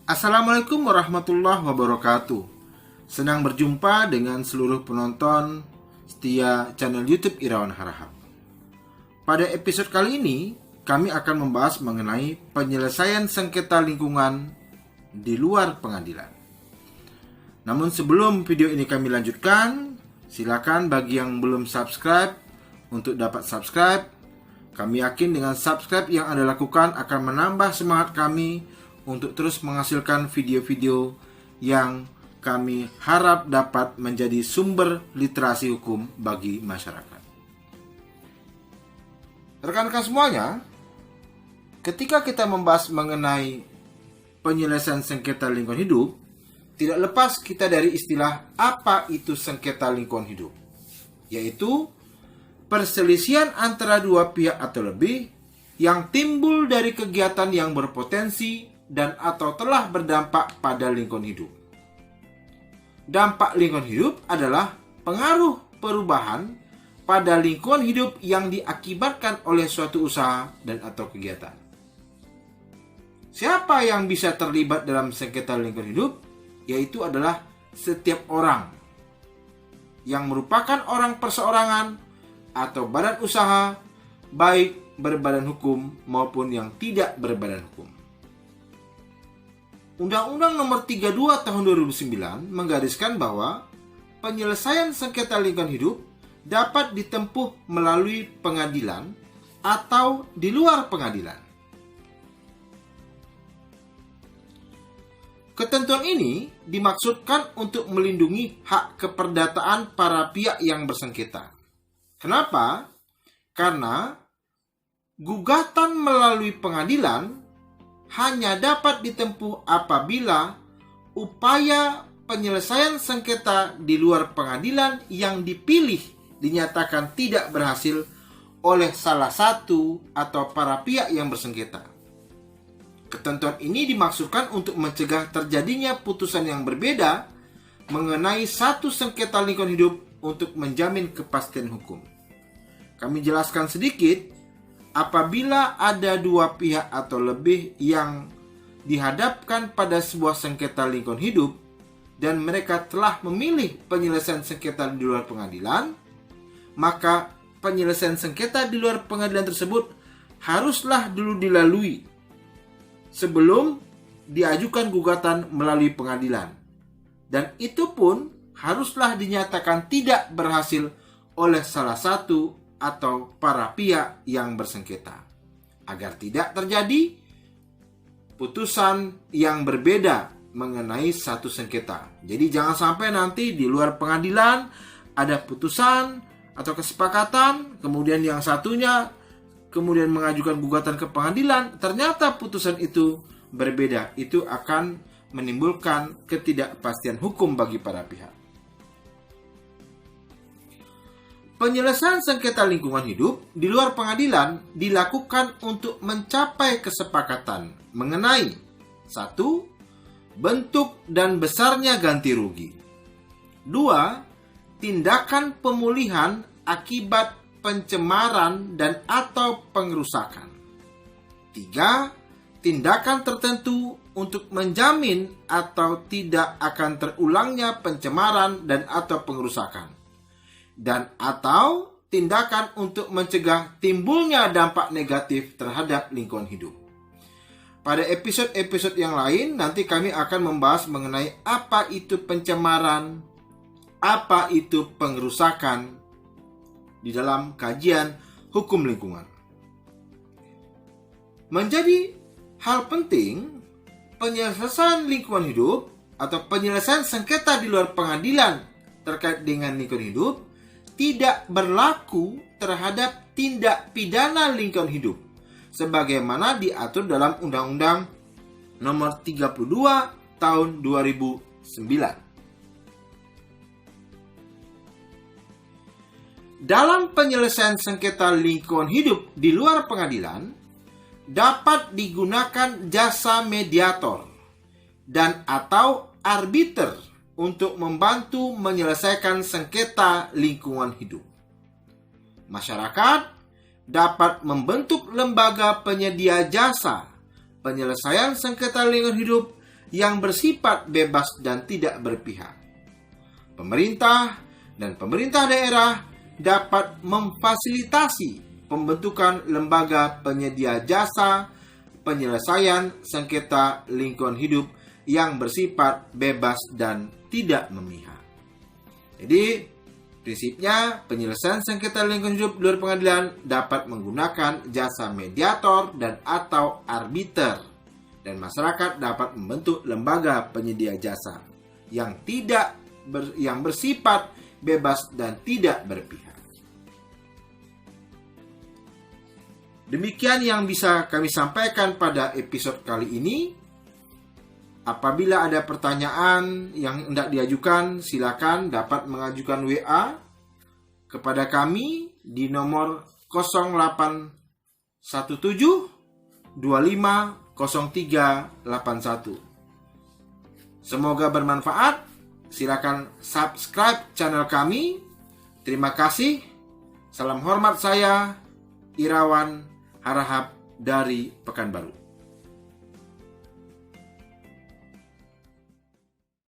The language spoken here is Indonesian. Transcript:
Assalamualaikum warahmatullahi wabarakatuh. Senang berjumpa dengan seluruh penonton setia channel YouTube Irawan Harahap. Pada episode kali ini, kami akan membahas mengenai penyelesaian sengketa lingkungan di luar pengadilan. Namun sebelum video ini kami lanjutkan, silakan bagi yang belum subscribe untuk dapat subscribe. Kami yakin dengan subscribe yang Anda lakukan akan menambah semangat kami untuk terus menghasilkan video-video yang kami harap dapat menjadi sumber literasi hukum bagi masyarakat. Rekan-rekan semuanya, ketika kita membahas mengenai penyelesaian sengketa lingkungan hidup, tidak lepas kita dari istilah apa itu sengketa lingkungan hidup, yaitu perselisihan antara dua pihak atau lebih yang timbul dari kegiatan yang berpotensi dan atau telah berdampak pada lingkungan hidup. Dampak lingkungan hidup adalah pengaruh perubahan pada lingkungan hidup yang diakibatkan oleh suatu usaha dan atau kegiatan. Siapa yang bisa terlibat dalam sengketa lingkungan hidup? Yaitu adalah setiap orang yang merupakan orang perseorangan atau badan usaha, baik berbadan hukum maupun yang tidak berbadan hukum. Undang-Undang Nomor 32 Tahun 2009 menggariskan bahwa penyelesaian sengketa lingkungan hidup dapat ditempuh melalui pengadilan atau di luar pengadilan. Ketentuan ini dimaksudkan untuk melindungi hak keperdataan para pihak yang bersengketa. Kenapa? Karena gugatan melalui pengadilan hanya dapat ditempuh apabila upaya penyelesaian sengketa di luar pengadilan yang dipilih dinyatakan tidak berhasil oleh salah satu atau para pihak yang bersengketa. Ketentuan ini dimaksudkan untuk mencegah terjadinya putusan yang berbeda mengenai satu sengketa lingkungan hidup untuk menjamin kepastian hukum. Kami jelaskan sedikit. Apabila ada dua pihak atau lebih yang dihadapkan pada sebuah sengketa lingkungan hidup dan mereka telah memilih penyelesaian sengketa di luar pengadilan, maka penyelesaian sengketa di luar pengadilan tersebut haruslah dulu dilalui sebelum diajukan gugatan melalui pengadilan. Dan itu pun haruslah dinyatakan tidak berhasil oleh salah satu atau para pihak yang bersengketa, agar tidak terjadi putusan yang berbeda mengenai satu sengketa. Jadi jangan sampai nanti di luar pengadilan ada putusan atau kesepakatan, kemudian yang satunya kemudian mengajukan gugatan ke pengadilan, ternyata putusan itu berbeda. Itu akan menimbulkan ketidakpastian hukum bagi para pihak. Penyelesaian sengketa lingkungan hidup di luar pengadilan dilakukan untuk mencapai kesepakatan mengenai 1. Bentuk dan besarnya ganti rugi. 2. Tindakan pemulihan akibat pencemaran dan atau pengerusakan. 3. Tindakan tertentu untuk menjamin atau tidak akan terulangnya pencemaran dan atau pengerusakan. Dan atau tindakan untuk mencegah timbulnya dampak negatif terhadap lingkungan hidup. Pada episode-episode yang lain nanti kami akan membahas mengenai apa itu pencemaran, apa itu pengerusakan di dalam kajian hukum lingkungan. Menjadi hal penting, penyelesaian lingkungan hidup atau penyelesaian sengketa di luar pengadilan terkait dengan lingkungan hidup tidak berlaku terhadap tindak pidana lingkungan hidup sebagaimana diatur dalam Undang-Undang Nomor 32 Tahun 2009. Dalam penyelesaian sengketa lingkungan hidup di luar pengadilan dapat digunakan jasa mediator dan atau arbiter untuk membantu menyelesaikan sengketa lingkungan hidup. Masyarakat dapat membentuk lembaga penyedia jasa penyelesaian sengketa lingkungan hidup yang bersifat bebas dan tidak berpihak. Pemerintah dan pemerintah daerah dapat memfasilitasi pembentukan lembaga penyedia jasa penyelesaian sengketa lingkungan hidup yang bersifat bebas dan tidak memihak. Jadi, prinsipnya penyelesaian sengketa lingkungan hidup di luar pengadilan dapat menggunakan jasa mediator dan atau arbiter, dan masyarakat dapat membentuk lembaga penyedia jasa yang bersifat bebas dan tidak berpihak. Demikian yang bisa kami sampaikan pada episode kali ini. Apabila ada pertanyaan yang hendak diajukan, silakan dapat mengajukan WA kepada kami di nomor 0817 25 0381. Semoga bermanfaat. Silakan subscribe channel kami. Terima kasih. Salam hormat, saya Irawan Harahap dari Pekanbaru.